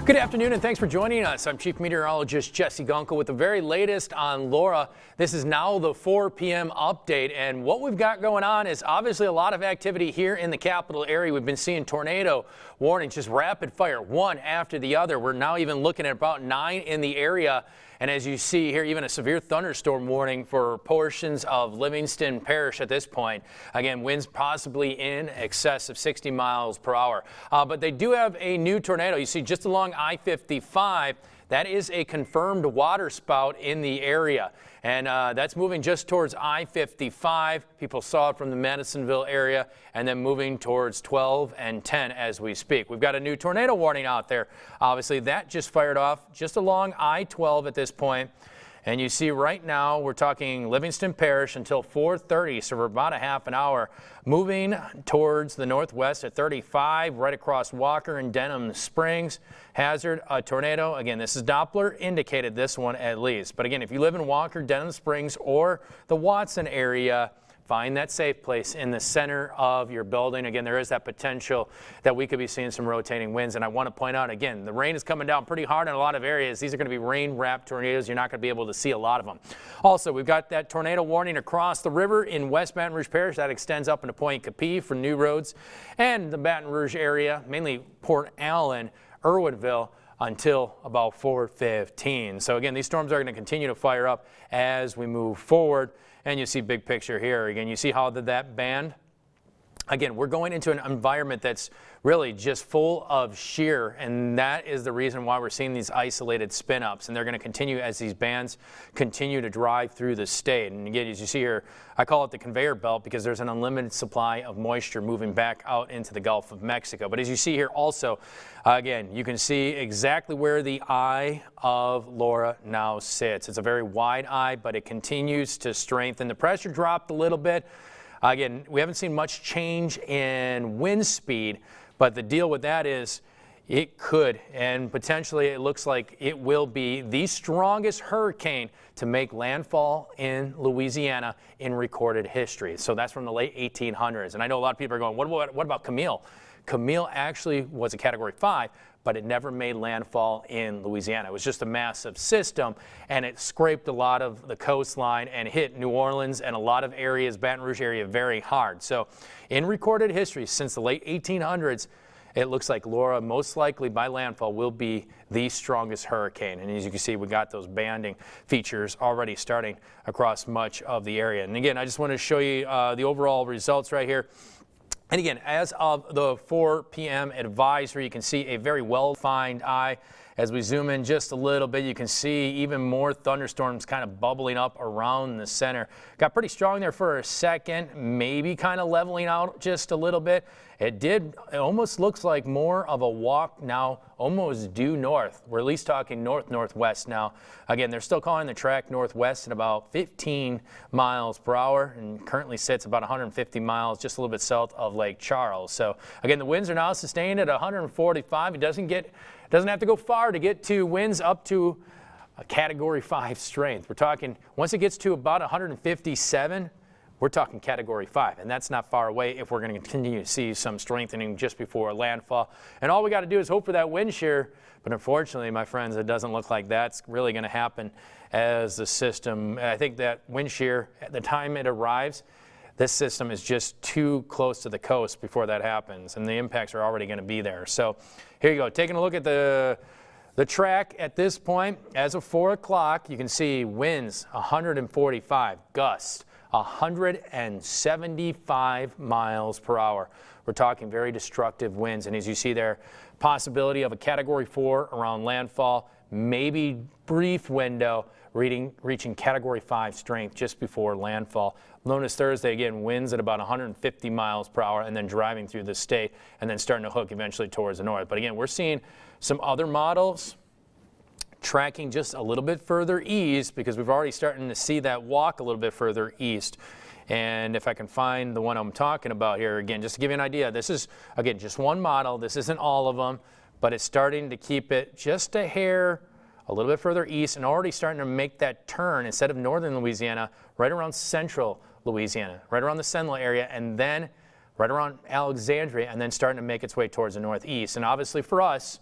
Good afternoon and thanks for joining us. I'm Chief Meteorologist Jesse Gunkel with the very latest on Laura. This is now the 4 p.m. update, and what we've got going on is obviously a lot of activity here in the capital area. We've been seeing tornado warnings, just rapid fire, one after the other. We're now even looking at about 9 in the area. And as you see here, even a severe thunderstorm warning for portions of Livingston Parish at this point. Again, winds possibly in excess of 60 miles per hour. But they do have a new tornado. You see just along I-55. That is a confirmed water spout in the area. And that's moving just towards I-55. People saw it from the Madisonville area and then moving towards 12 and 10 as we speak. We've got a new tornado warning out there. Obviously, that just fired off just along I-12 at this point. And you see right now we're talking Livingston Parish until 4:30, so for about a half an hour, moving towards the northwest at 35, right across Walker and Denham Springs. Hazard, a tornado. Again, this is Doppler indicated, this one at least. But again, if you live in Walker, Denham Springs, or the Watson area, find that safe place in the center of your building. Again, there is that potential that we could be seeing some rotating winds. And I want to point out, again, the rain is coming down pretty hard in a lot of areas. These are going to be rain-wrapped tornadoes. You're not going to be able to see a lot of them. Also, we've got that tornado warning across the river in West Baton Rouge Parish. That extends up into Point Capee for New Roads and the Baton Rouge area, mainly Port Allen, Irwinville, until about 4:15. So again, these storms are going to continue to fire up as we move forward. And you see big picture here. Again, you see how that band. Again, we're going into an environment that's really just full of shear, and that is the reason why we're seeing these isolated spin-ups, and they're going to continue as these bands continue to drive through the state. And again, as you see here, I call it the conveyor belt because there's an unlimited supply of moisture moving back out into the Gulf of Mexico. But as you see here also, again, you can see exactly where the eye of Laura now sits. It's a very wide eye, but it continues to strengthen. The pressure dropped a little bit. Again, we haven't seen much change in wind speed, but the deal with that is it could, and potentially it looks like it will be the strongest hurricane to make landfall in Louisiana in recorded history. So that's from the late 1800s. And I know a lot of people are going, what about Camille? Camille actually was a Category 5, but it never made landfall in Louisiana. It was just a massive system, and it scraped a lot of the coastline and hit New Orleans and a lot of areas, Baton Rouge area, very hard. So in recorded history, since the late 1800s, it looks like Laura, most likely by landfall, will be the strongest hurricane. And as you can see, we got those banding features already starting across much of the area. And again, I just want to show you the overall results right here. And again, as of the 4 p.m. advisory, you can see a very well-defined eye. As we zoom in just a little bit, you can see even more thunderstorms kind of bubbling up around the center. Got pretty strong there for a second, maybe kind of leveling out just a little bit. It almost looks like more of a walk now, almost due north. We're at least talking north-northwest now. Again, they're still calling the track northwest at about 15 miles per hour and currently sits about 150 miles just a little bit south of Lake Charles. So again, the winds are now sustained at 145. It doesn't have to go far to get to winds up to a Category 5 strength. We're talking, once it gets to about 157, we're talking Category 5, and that's not far away if we're going to continue to see some strengthening just before landfall. And all we got to do is hope for that wind shear, but unfortunately, my friends, it doesn't look like that's really going to happen as the system. I think that wind shear, at the time it arrives, this system is just too close to the coast before that happens, and the impacts are already going to be there. So here you go, taking a look at the track at this point. As of 4 o'clock, you can see winds 145, gusts 175 miles per hour. We're talking very destructive winds, and as you see there, possibility of a Category 4 around landfall, maybe brief window reaching Category 5 strength just before landfall. Known as Thursday, again, winds at about 150 miles per hour and then driving through the state and then starting to hook eventually towards the north. But again, we're seeing some other models tracking just a little bit further east because we've already starting to see that walk a little bit further east. And if I can find the one I'm talking about here, again, just to give you an idea, this is, again, just one model. This isn't all of them, but it's starting to keep it just a hair a little bit further east and already starting to make that turn instead of northern Louisiana, right around central Louisiana, right around the Sentinel area, and then right around Alexandria, and then starting to make its way towards the northeast. And obviously for us,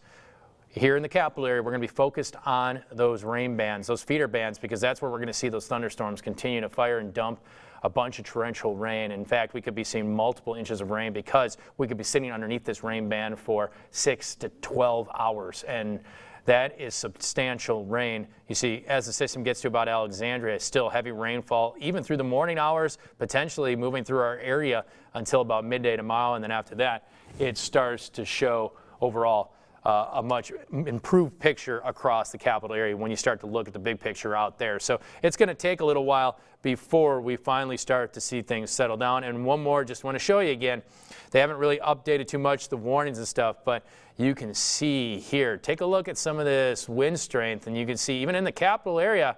Here in the capital area, we're going to be focused on those rain bands, those feeder bands, because that's where we're going to see those thunderstorms continue to fire and dump a bunch of torrential rain. In fact, we could be seeing multiple inches of rain because we could be sitting underneath this rain band for 6 to 12 hours. And that is substantial rain. You see, as the system gets to about Alexandria, still heavy rainfall, even through the morning hours, potentially moving through our area until about midday tomorrow. And then after that, it starts to show overall a much improved picture across the capital area when you start to look at the big picture out there. So it's going to take a little while before we finally start to see things settle down. And one more, just want to show you again, they haven't really updated too much the warnings and stuff, but you can see here, take a look at some of this wind strength, and you can see even in the capital area,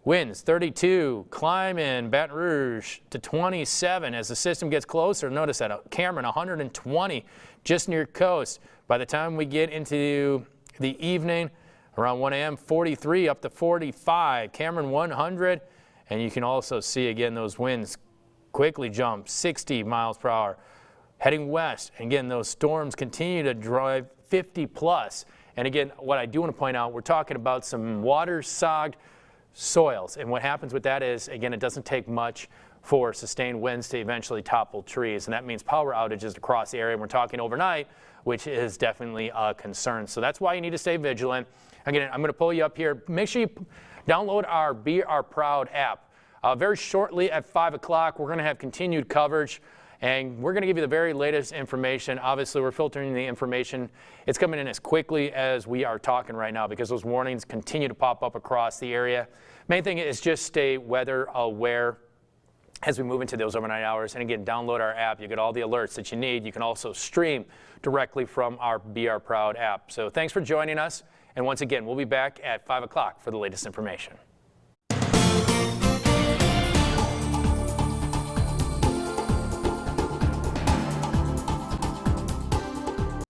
winds 32, climbing Baton Rouge to 27 as the system gets closer. Notice that Cameron 120 just near coast. By the time we get into the evening, around 1 a.m., 43 up to 45. Cameron 100, and you can also see again those winds quickly jump 60 miles per hour. Heading west, and again, those storms continue to drive 50 plus. And again, what I do want to point out, we're talking about some water-sogged soils. And what happens with that is, again, it doesn't take much for sustained winds to eventually topple trees. And that means power outages across the area. And we're talking overnight, which is definitely a concern. So that's why you need to stay vigilant. Again, I'm going to pull you up here. Make sure you download our Be Our Proud app. Very shortly at 5 o'clock, we're going to have continued coverage. And we're going to give you the very latest information. Obviously, we're filtering the information. It's coming in as quickly as we are talking right now because those warnings continue to pop up across the area. Main thing is just stay weather aware as we move into those overnight hours. And again, download our app. You get all the alerts that you need. You can also stream directly from our Be Our Proud app. So thanks for joining us. And once again, we'll be back at 5 o'clock for the latest information.